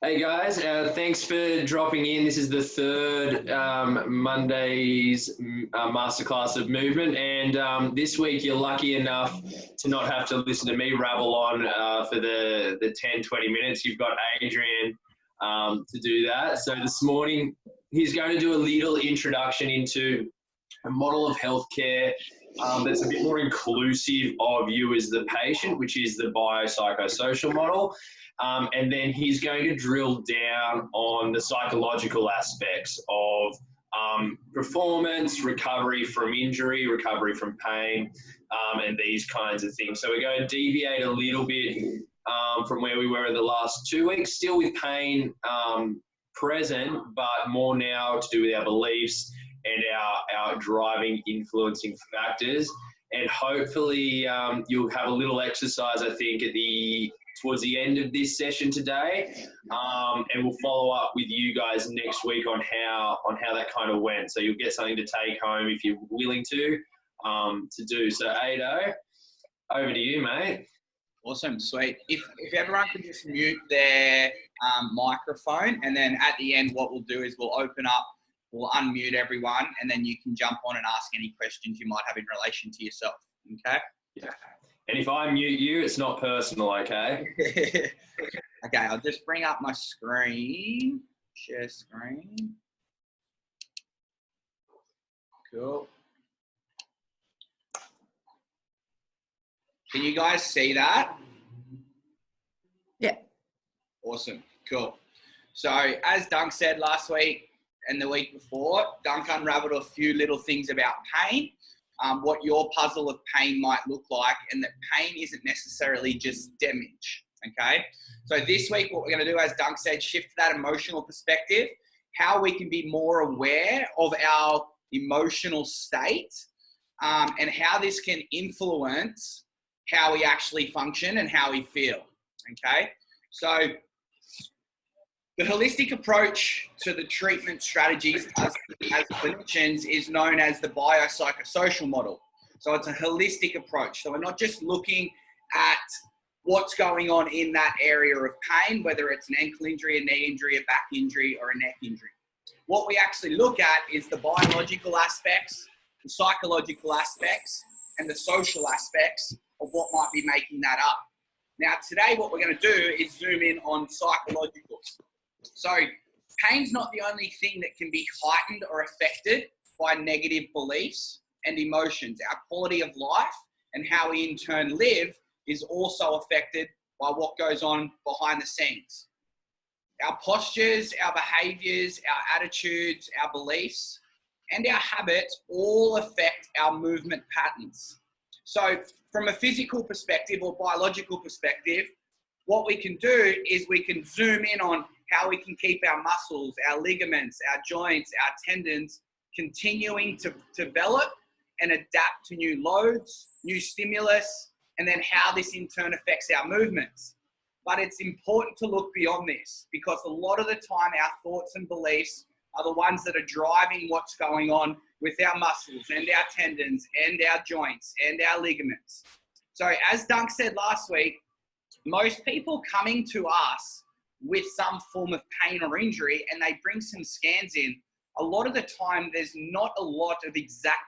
Hey guys, thanks for dropping in. This is the third Monday's masterclass of movement, and this week you're lucky enough to not have to listen to me rabble on for the 10-20 minutes. You've got Adrian to do that. So this morning he's going to do a little introduction into a model of healthcare that's a bit more inclusive of you as the patient, which is the biopsychosocial model. And then he's going to drill down on the psychological aspects of performance, recovery from injury, recovery from pain, and these kinds of things. So we're going to deviate a little bit from where we were in the last 2 weeks, still with pain present, but more now to do with our beliefs and our driving, influencing factors. And hopefully you'll have a little exercise, I think, towards the end of this session today, and we'll follow up with you guys next week on how that kind of went. So you'll get something to take home if you're willing to do. So Ado, over to you, mate. Awesome, sweet. If everyone could just mute their microphone, and then at the end, what we'll do is we'll unmute everyone, and then you can jump on and ask any questions you might have in relation to yourself. Okay? Yeah. And if I mute you, it's not personal, okay? Okay, I'll just bring up my screen. Share screen. Cool. Can you guys see that? Yeah. Awesome. Cool. So as Dunk said last week and the week before, Dunk unraveled a few little things about pain. What your puzzle of pain might look like, and that pain isn't necessarily just damage, okay? So this week, what we're going to do, as Dunk said, shift to that emotional perspective, how we can be more aware of our emotional state, and how this can influence how we actually function and how we feel, okay? So the holistic approach to the treatment strategies as clinicians is known as the biopsychosocial model. So it's a holistic approach. So we're not just looking at what's going on in that area of pain, whether it's an ankle injury, a knee injury, a back injury, or a neck injury. What we actually look at is the biological aspects, the psychological aspects, and the social aspects of what might be making that up. Now, today, what we're going to do is zoom in on psychological. So pain's not the only thing that can be heightened or affected by negative beliefs and emotions. Our quality of life and how we in turn live is also affected by what goes on behind the scenes. Our postures, our behaviors, our attitudes, our beliefs, and our habits all affect our movement patterns. So from a physical perspective or biological perspective, what we can do is we can zoom in on how we can keep our muscles, our ligaments, our joints, our tendons continuing to develop and adapt to new loads, new stimulus, and then how this in turn affects our movements. But it's important to look beyond this, because a lot of the time our thoughts and beliefs are the ones that are driving what's going on with our muscles and our tendons and our joints and our ligaments. So as Dunk said last week, most people coming to us with some form of pain or injury and they bring some scans in, a lot of the time there's not a lot of exact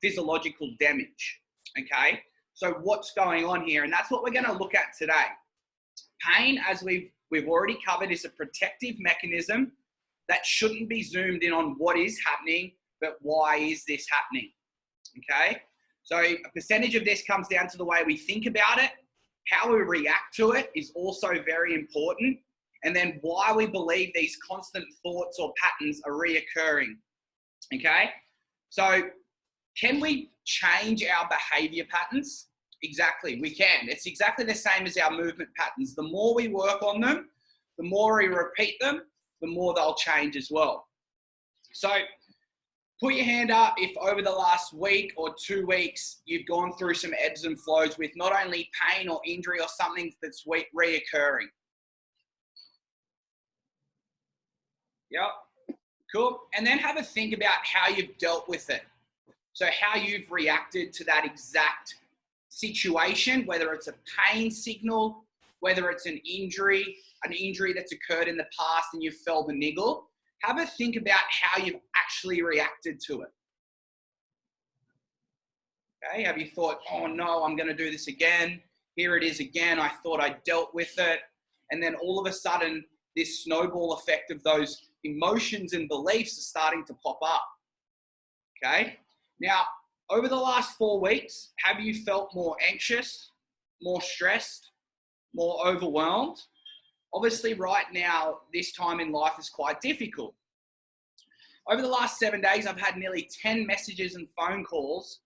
physiological damage, okay? So what's going on here? And that's what we're going to look at today. Pain, as we've already covered, is a protective mechanism that shouldn't be zoomed in on what is happening, but why is this happening, okay? So a percentage of this comes down to the way we think about it. How we react to it is also very important. And then why we believe these constant thoughts or patterns are reoccurring, okay? So can we change our behavior patterns? Exactly, we can. It's exactly the same as our movement patterns. The more we work on them, the more we repeat them, the more they'll change as well. So put your hand up if over the last week or 2 weeks, you've gone through some ebbs and flows with not only pain or injury or something that's reoccurring. Yep, cool. And then have a think about how you've dealt with it. So how you've reacted to that exact situation, whether it's a pain signal, whether it's an injury that's occurred in the past and you felt the niggle, have a think about how you've actually reacted to it. Okay, have you thought, oh no, I'm going to do this again. Here it is again. I thought I dealt with it. And then all of a sudden, this snowball effect of those emotions and beliefs are starting to pop up. Okay. Now, over the last 4 weeks, have you felt more anxious, more stressed, more overwhelmed? Obviously, right now, this time in life is quite difficult. Over the last 7 days, I've had nearly 10 messages and phone calls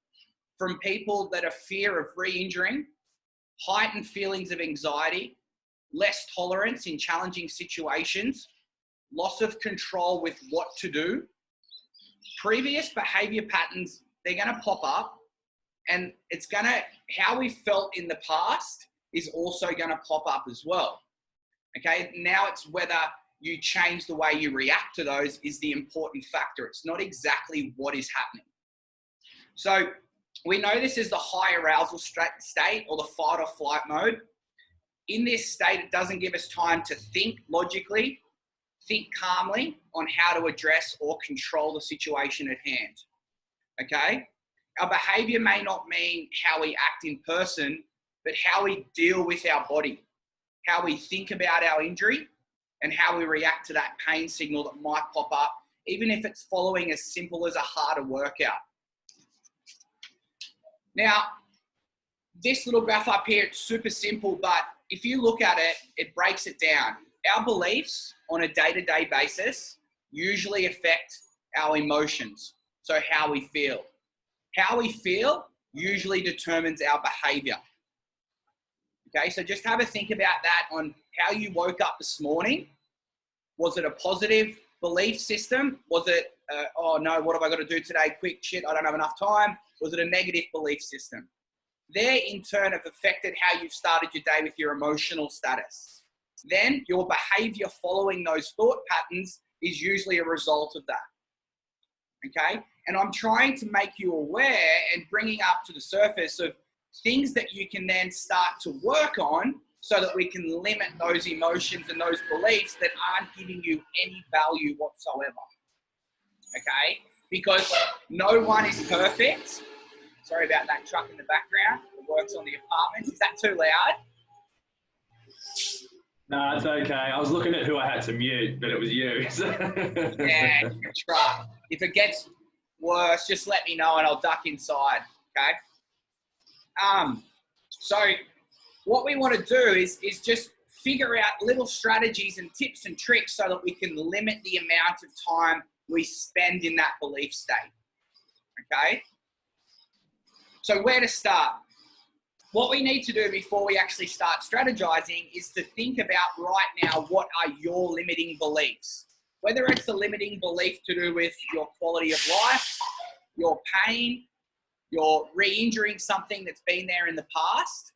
from people that are fear of re-injuring, heightened feelings of anxiety, less tolerance in challenging situations, loss of control with what to do. Previous behavior patterns, they're going to pop up, and it's going to, how we felt in the past is also going to pop up as well. Okay, now it's whether you change the way you react to those is the important factor. It's not exactly what is happening. So we know this is the high arousal state or the fight or flight mode. In this state, it doesn't give us time to think logically, think calmly on how to address or control the situation at hand. Okay? Our behavior may not mean how we act in person, but how we deal with our body, how we think about our injury, and how we react to that pain signal that might pop up, even if it's following as simple as a harder workout. Now, this little graph up here, it's super simple, but if you look at it, it breaks it down. Our beliefs on a day-to-day basis usually affect our emotions, so how we feel. How we feel usually determines our behavior. Okay, so just have a think about that on how you woke up this morning. Was it a positive belief system? Was it, oh no, what have I got to do today? Quick, shit, I don't have enough time. Was it a negative belief system? They, in turn, have affected how you've started your day with your emotional status. Then your behavior following those thought patterns is usually a result of that. Okay? And I'm trying to make you aware and bringing up to the surface of things that you can then start to work on so that we can limit those emotions and those beliefs that aren't giving you any value whatsoever. Okay? Because no one is perfect. Sorry about that truck in the background. It works on the apartments. Is that too loud? No, it's okay. I was looking at who I had to mute, but it was you. Yeah, truck. If it gets worse, just let me know and I'll duck inside. Okay? So what we want to do is just figure out little strategies and tips and tricks so that we can limit the amount of time we spend in that belief state. Okay? So where to start? What we need to do before we actually start strategizing is to think about right now, what are your limiting beliefs? Whether it's a limiting belief to do with your quality of life, your pain, your re-injuring something that's been there in the past,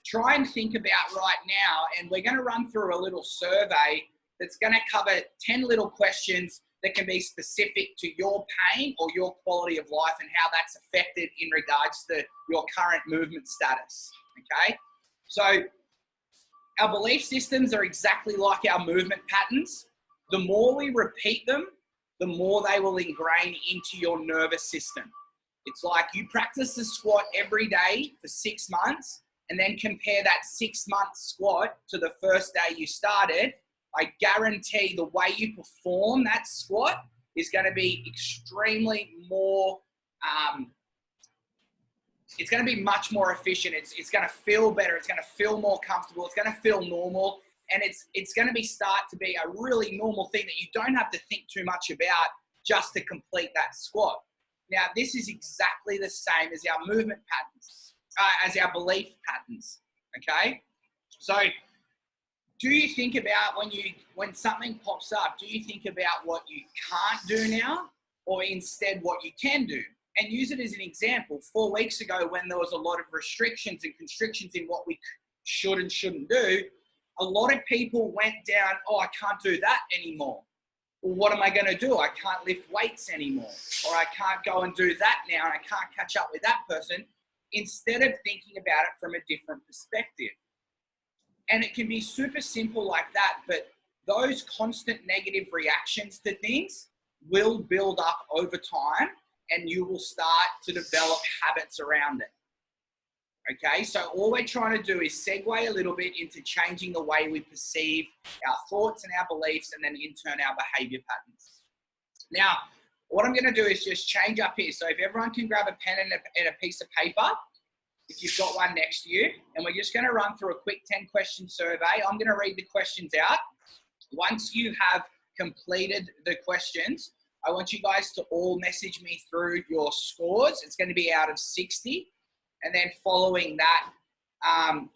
try and think about right now, and we're going to run through a little survey that's going to cover 10 little questions that can be specific to your pain or your quality of life and how that's affected in regards to your current movement status, okay? So our belief systems are exactly like our movement patterns. The more we repeat them, the more they will ingrain into your nervous system. It's like you practice the squat every day for 6 months and then compare that 6-month squat to the first day you started. I guarantee the way you perform that squat is going to be extremely more, it's going to be much more efficient. It's going to feel better. It's going to feel more comfortable. It's going to feel normal. And it's going to start to be a really normal thing that you don't have to think too much about just to complete that squat. Now, this is exactly the same as our movement patterns, as our belief patterns, okay? So do you think about when something pops up, do you think about what you can't do now or instead what you can do? And use it as an example. 4 weeks ago when there was a lot of restrictions and constrictions in what we should and shouldn't do, a lot of people went down, oh, I can't do that anymore. Well, what am I going to do? I can't lift weights anymore. Or I can't go and do that now and I can't catch up with that person, instead of thinking about it from a different perspective. And it can be super simple like that, but those constant negative reactions to things will build up over time, and you will start to develop habits around it. Okay, so all we're trying to do is segue a little bit into changing the way we perceive our thoughts and our beliefs, and then in turn our behavior patterns. Now, what I'm going to do is just change up here. So if everyone can grab a pen and a piece of paper, if you've got one next to you, and we're just going to run through a quick 10-question survey. I'm going to read the questions out. Once you have completed the questions, I want you guys to all message me through your scores. It's going to be out of 60. And then following that,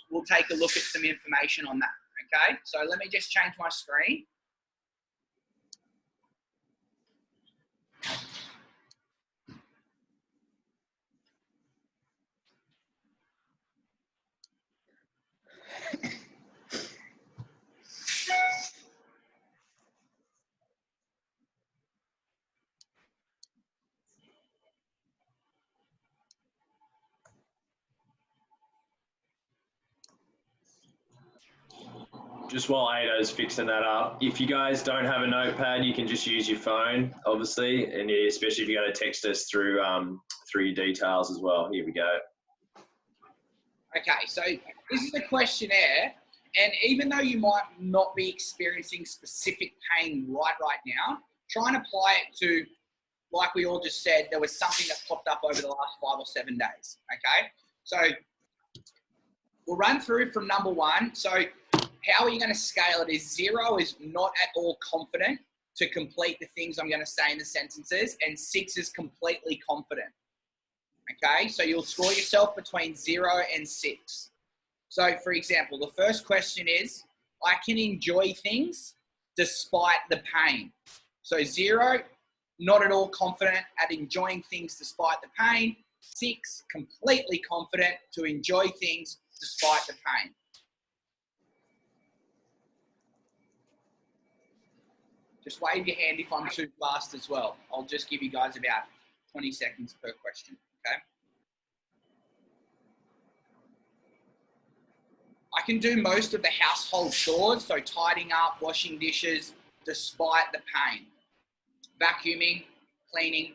we'll take a look at some information on that. Okay, so let me just change my screen. Just while Ada's fixing that up, if you guys don't have a notepad, you can just use your phone, obviously, and especially if you're going to text us through your details as well. Here we go. Okay, so this is a questionnaire, and even though you might not be experiencing specific pain right now, try and apply it to, like we all just said, there was something that popped up over the last 5 or 7 days. Okay, so we'll run through from number 1. So how are you going to scale it? Is 0 is not at all confident to complete the things I'm going to say in the sentences, and 6 is completely confident. Okay, so you'll score yourself between 0 and 6. So for example, the first question is, I can enjoy things despite the pain. So 0, not at all confident at enjoying things despite the pain. 6, completely confident to enjoy things despite the pain. Just wave your hand if I'm too fast as well. I'll just give you guys about 20 seconds per question, okay? I can do most of the household chores, so tidying up, washing dishes, despite the pain. Vacuuming, cleaning.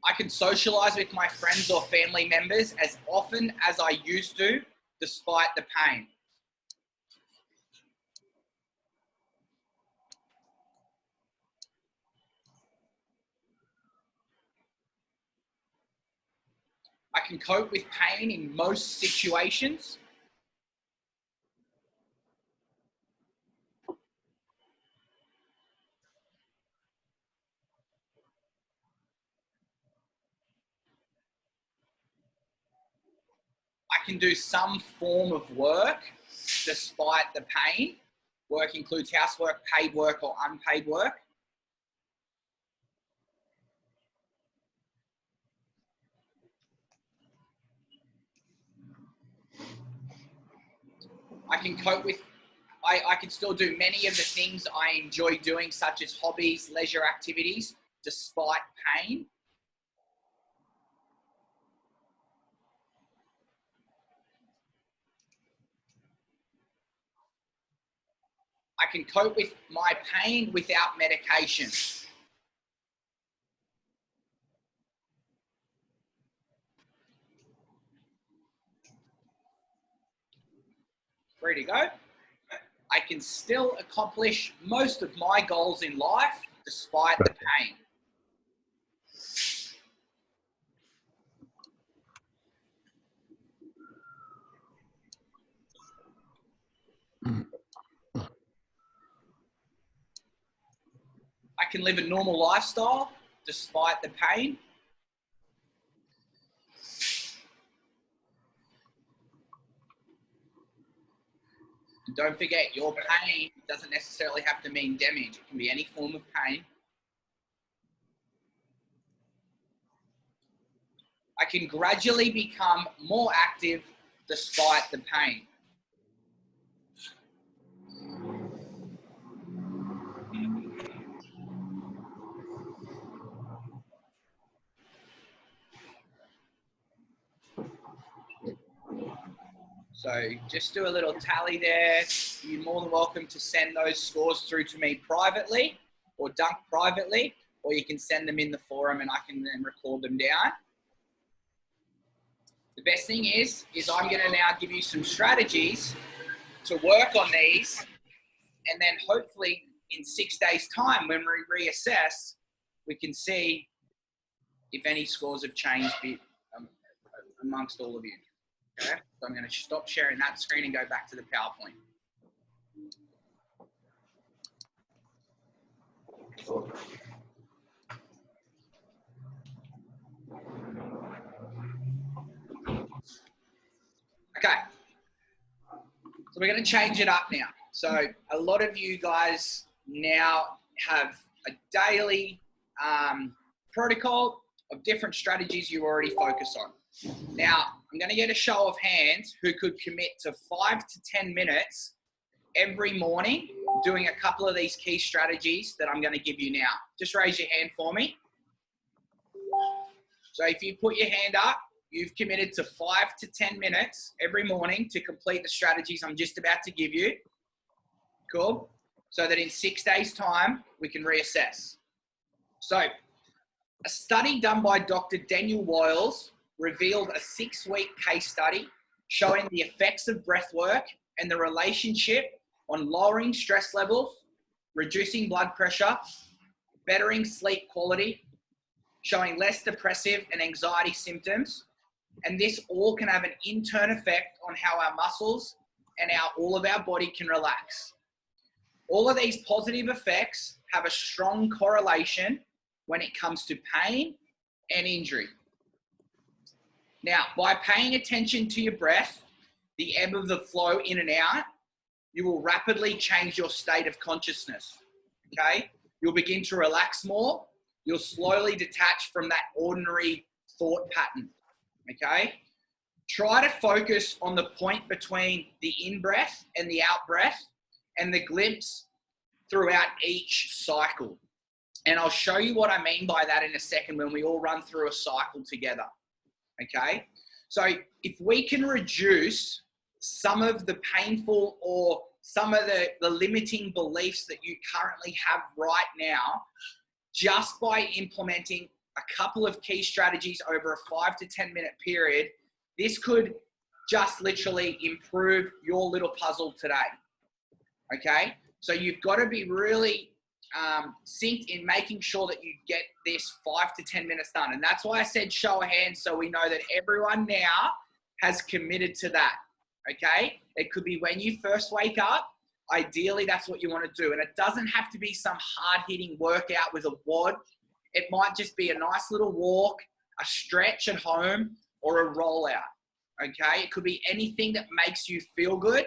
I can socialize with my friends or family members as often as I used to, despite the pain. I can cope with pain in most situations. I can do some form of work despite the pain. Work includes housework, paid work, or unpaid work. I can cope with, I can still do many of the things I enjoy doing, such as hobbies, leisure activities, despite pain. I can cope with my pain without medication. Free to go. I can still accomplish most of my goals in life despite the pain. I can live a normal lifestyle despite the pain. And don't forget, your pain doesn't necessarily have to mean damage. It can be any form of pain. I can gradually become more active despite the pain. So just do a little tally there. You're more than welcome to send those scores through to me privately or Dunk privately, or you can send them in the forum and I can then record them down. The best thing is I'm going to now give you some strategies to work on these, and then hopefully in 6 days' time when we reassess, we can see if any scores have changed amongst all of you. Okay, so I'm going to stop sharing that screen and go back to the PowerPoint. Okay, so we're going to change it up now. So a lot of you guys now have a daily protocol of different strategies you already focus on. Now, I'm going to get a show of hands who could commit to 5 to 10 minutes every morning doing a couple of these key strategies that I'm going to give you now. Just raise your hand for me. So if you put your hand up, you've committed to 5 to 10 minutes every morning to complete the strategies I'm just about to give you. Cool. So that in 6 days' time, we can reassess. So a study done by Dr. Daniel Wiles revealed a 6-week case study showing the effects of breath work and the relationship on lowering stress levels, reducing blood pressure, bettering sleep quality, showing less depressive and anxiety symptoms. And this all can have an in-turn effect on how our muscles and all of our body can relax. All of these positive effects have a strong correlation when it comes to pain and injury. Now, by paying attention to your breath, the ebb of the flow in and out, you will rapidly change your state of consciousness, okay? You'll begin to relax more. You'll slowly detach from that ordinary thought pattern, okay? Try to focus on the point between the in-breath and the out-breath and the glimpse throughout each cycle. And I'll show you what I mean by that in a second when we all run through a cycle together, okay? So if we can reduce some of the painful or some of the limiting beliefs that you currently have right now, just by implementing a couple of key strategies over a 5 to 10 minute period, this could just literally improve your little puzzle today, okay? So you've got to be really synced in making sure that you get this 5 to 10 minutes done. And that's why I said show of hands, so we know that everyone now has committed to that, okay? It could be when you first wake up. Ideally, that's what you want to do. And it doesn't have to be some hard-hitting workout with a WOD. It might just be a nice little walk, a stretch at home, or a rollout, okay? It could be anything that makes you feel good.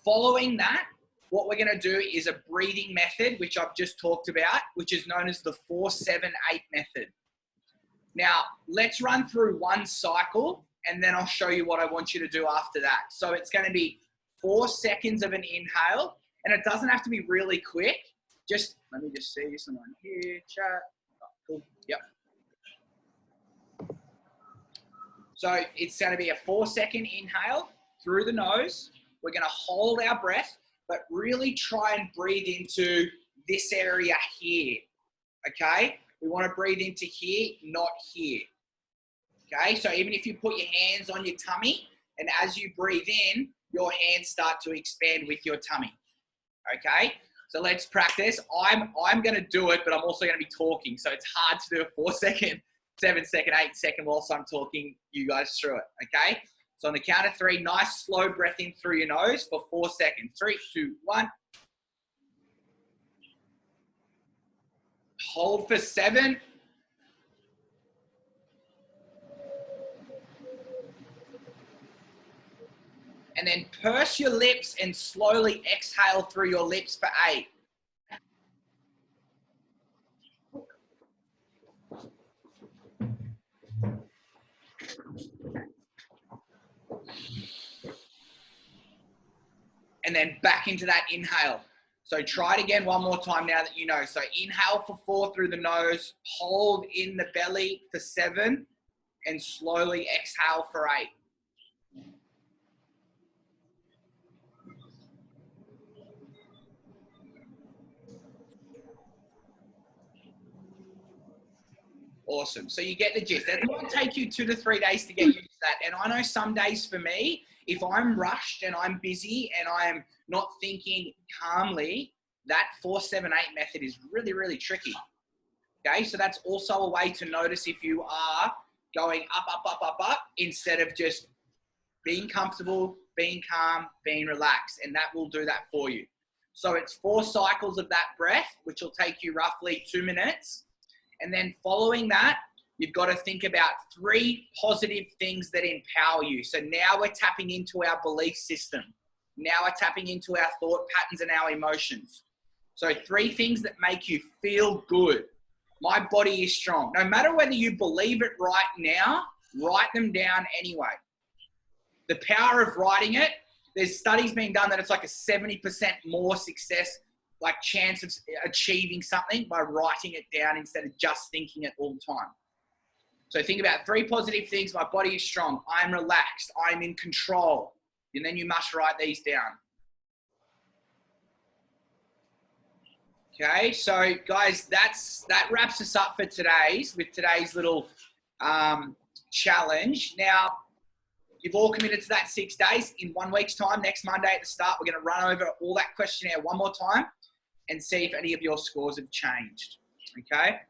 Following that, what we're going to do is a breathing method, which I've just talked about, which is known as the 4-7-8 method. Now, let's run through one cycle, and then I'll show you what I want you to do after that. So it's going to be 4 seconds of an inhale, and it doesn't have to be really quick. Just, let me just see someone here, chat. Oh, cool, yep. So it's going to be a 4-second inhale through the nose. We're going to hold our breath, but really try and breathe into this area here, okay? We want to breathe into here, not here, okay? So even if you put your hands on your tummy, and as you breathe in, your hands start to expand with your tummy, okay? So let's practice. I'm going to do it, but I'm also going to be talking, so it's hard to do a 4-second, 7-second, 8-second whilst I'm talking you guys through it, okay? So on the count of 3, nice slow breath in through your nose for 4 seconds. 3, 2, 1. Hold for 7. And then purse your lips and slowly exhale through your lips for 8. And then back into that inhale. So try it again one more time now that you know. So inhale for 4 through the nose, hold in the belly for 7, and slowly exhale for 8. Awesome. So you get the gist. It might take you 2 to 3 days to get used to that. And I know some days for me, if I'm rushed and I'm busy and I'm not thinking calmly, that 4-7-8 method is really, really tricky. Okay, so that's also a way to notice if you are going up, up, up, up, up, instead of just being comfortable, being calm, being relaxed, and that will do that for you. So it's 4 cycles of that breath, which will take you roughly 2 minutes. And then following that, you've got to think about 3 positive things that empower you. So now we're tapping into our belief system. Now we're tapping into our thought patterns and our emotions. So 3 things that make you feel good. My body is strong. No matter whether you believe it right now, write them down anyway. The power of writing it, there's studies being done that it's like a 70% more success, like chance of achieving something by writing it down instead of just thinking it all the time. So think about 3 positive things. My body is strong. I'm relaxed. I'm in control. And then you must write these down. Okay, so guys, that wraps us up for today's little challenge. Now, you've all committed to that 6 days. In 1 week's time, next Monday at the start, we're going to run over all that questionnaire one more time and see if any of your scores have changed. Okay,